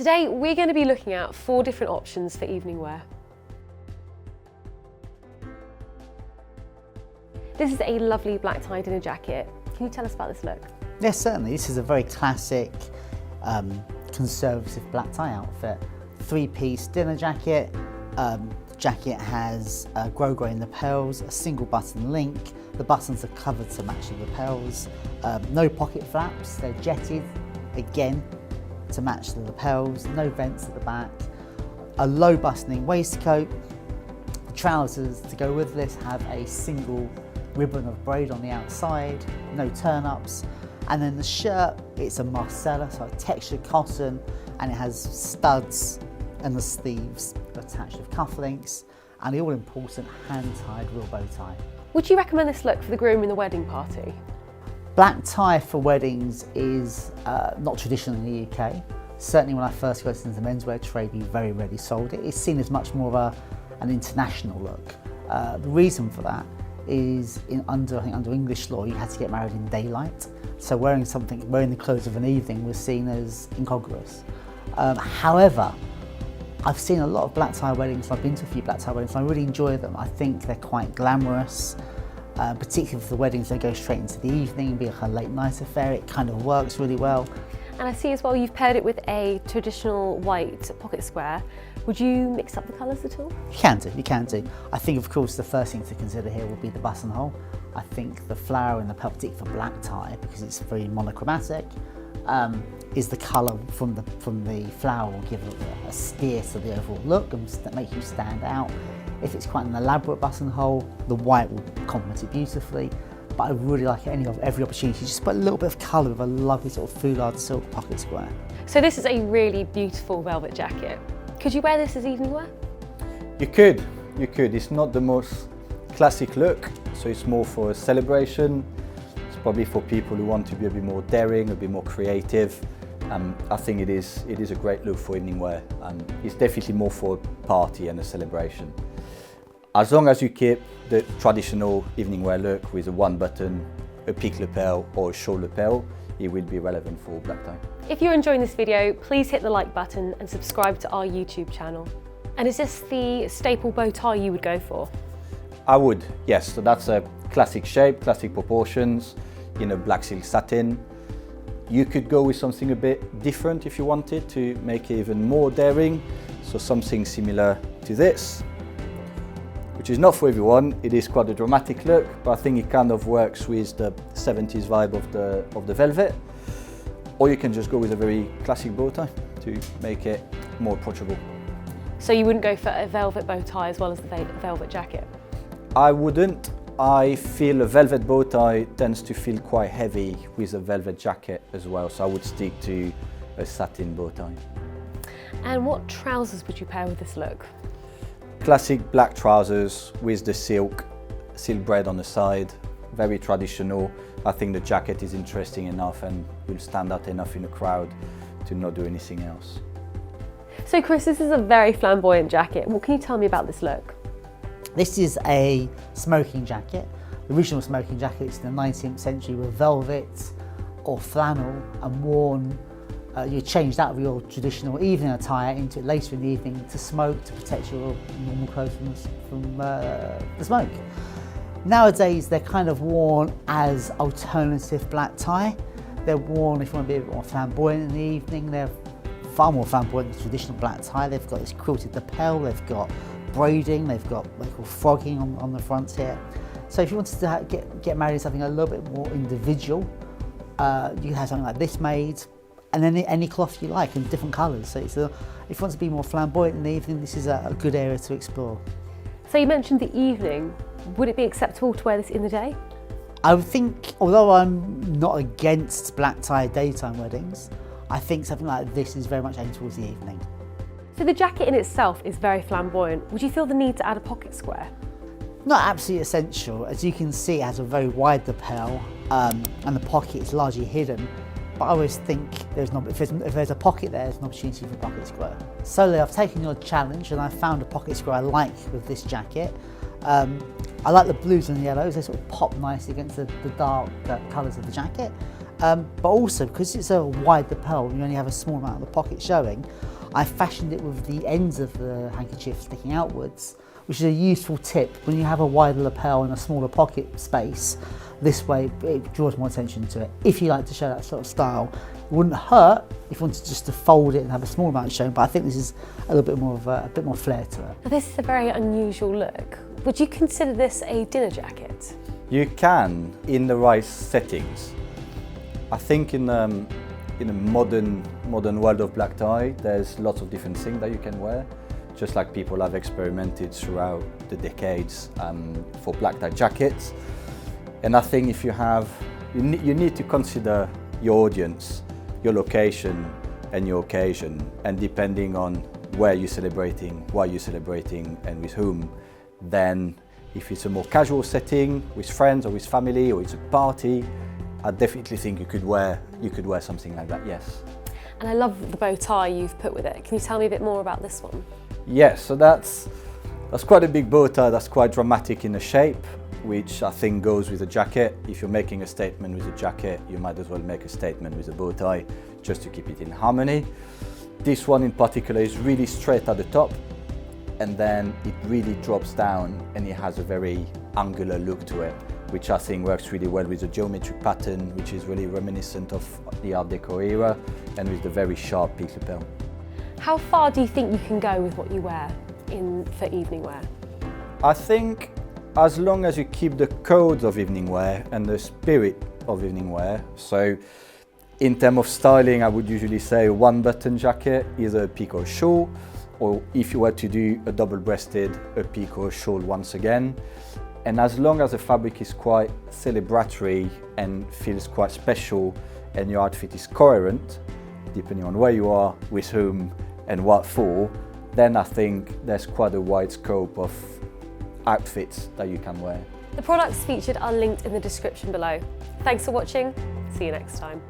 Today we're going to be looking at 4 different options for evening wear. This is a lovely black tie dinner jacket. Can you tell us about this look? Yes, certainly. This is a very classic conservative black tie outfit. 3-piece dinner jacket. Jacket has grosgrain lapels, a single button link. The buttons are covered to match the lapels. No pocket flaps, they're jetted again to match the lapels. No vents at the back. A low buttoning waistcoat. The trousers to go with this have a single ribbon of braid on the outside, no turn-ups. And then the shirt, it's a Marcella, so a textured cotton, and it has studs and the sleeves attached with cufflinks, and the all-important hand-tied real bow tie. Would you recommend this look for the groom in the wedding party? Black tie for weddings is not traditional in the UK. Certainly when I first got into the menswear trade, we very rarely sold it. It's seen as much more of an international look. The reason for that is under English law, you had to get married in daylight. So wearing the clothes of an evening was seen as incongruous. However, I've seen a lot of black tie weddings. I've been to a few black tie weddings, and I really enjoy them. I think they're quite glamorous, particularly for the weddings that go straight into the evening, be like a late night affair. It kind of works really well. And I see as well you've paired it with a traditional white pocket square. Would you mix up the colours at all? You can do. I think, of course, the first thing to consider here would be the buttonhole. I think the flower and the pearl, particularly for black tie, because it's very monochromatic, is the colour from the flower will give a steer to the overall look and make you stand out. If it's quite an elaborate buttonhole, the white will complement it beautifully. But I really like every opportunity, just put a little bit of colour with a lovely sort of foulard silk pocket square. So this is a really beautiful velvet jacket. Could you wear this as evening wear? You could. It's not the most classic look, so it's more for a celebration. It's probably for people who want to be a bit more daring, a bit more creative. I think it is a great look for evening wear. It's definitely more for a party and a celebration. As long as you keep the traditional evening wear look with a 1 button, a peak lapel or a short lapel, it will be relevant for black tie. If you're enjoying this video, please hit the like button and subscribe to our YouTube channel. And is this the staple bow tie you would go for? I would, yes. So that's a classic shape, classic proportions in a black silk satin. You could go with something a bit different if you wanted to make it even more daring. So something similar to this, which is not for everyone. It is quite a dramatic look, but I think it kind of works with the 70s vibe of the velvet. Or you can just go with a very classic bow tie to make it more approachable. So you wouldn't go for a velvet bow tie as well as the velvet jacket? I wouldn't. I feel a velvet bow tie tends to feel quite heavy with a velvet jacket as well, so I would stick to a satin bow tie. And what trousers would you pair with this look? Classic black trousers with the silk braid on the side, very traditional. I think the jacket is interesting enough and will stand out enough in a crowd to not do anything else. So Chris, this is a very flamboyant jacket. What can you tell me about this look? This is a smoking jacket. The original smoking jackets in the 19th century were velvet or flannel and worn. You changed out of your traditional evening attire into it later in the evening to smoke, to protect your normal clothes from the smoke. Nowadays they're kind of worn as alternative black tie. They're worn if you want to be a bit more flamboyant in the evening. They're far more flamboyant than traditional black tie. They've got this quilted lapel, they've got braiding, they've got what they call frogging on the front here. So if you wanted to get married to something a little bit more individual, you can have something like this made, and then any cloth you like in different colours. So if you want to be more flamboyant in the evening, this is a good area to explore. So you mentioned the evening. Would it be acceptable to wear this in the day? I would think, although I'm not against black tie daytime weddings, I think something like this is very much aimed towards the evening. So the jacket in itself is very flamboyant. Would you feel the need to add a pocket square? Not absolutely essential. As you can see, it has a very wide lapel and the pocket is largely hidden. But I always think if there's a pocket there, there's an opportunity for a pocket square. So Leah, I've taken your challenge and I found a pocket square I like with this jacket. I like the blues and yellows, they sort of pop nicely against the dark colours of the jacket. But also, because it's a wide lapel and you only have a small amount of the pocket showing, I fashioned it with the ends of the handkerchief sticking outwards, which is a useful tip when you have a wider lapel and a smaller pocket space. This way it draws more attention to it. If you like to show that sort of style, it wouldn't hurt if you wanted just to fold it and have a small amount shown, but I think this is a little bit more of a bit more flair to it. Now, this is a very unusual look. Would you consider this a dinner jacket? You can, in the right settings. I think in a modern world of black tie, there's lots of different things that you can wear. Just like people have experimented throughout the decades for black tie jackets. And I think if you need to consider your audience, your location and your occasion, and depending on where you're celebrating, why you're celebrating and with whom, then if it's a more casual setting with friends or with family or it's a party, I definitely think you could wear something like that, yes. And I love the bow tie you've put with it. Can you tell me a bit more about this one? Yes, so that's quite a big bow tie, that's quite dramatic in the shape, which I think goes with a jacket. If you're making a statement with a jacket, you might as well make a statement with a bow tie, just to keep it in harmony. This one in particular is really straight at the top, and then it really drops down and it has a very angular look to it, which I think works really well with the geometric pattern, which is really reminiscent of the Art Deco era, and with the very sharp peak lapel. How far do you think you can go with what you wear for evening wear? I think as long as you keep the codes of evening wear and the spirit of evening wear. So in terms of styling, I would usually say a one-button jacket, either a peacoat shawl, or if you were to do a double-breasted, a peacoat shawl once again. And as long as the fabric is quite celebratory and feels quite special, and your outfit is coherent, depending on where you are, with whom, and what for, then I think there's quite a wide scope of outfits that you can wear. The products featured are linked in the description below. Thanks for watching. See you next time.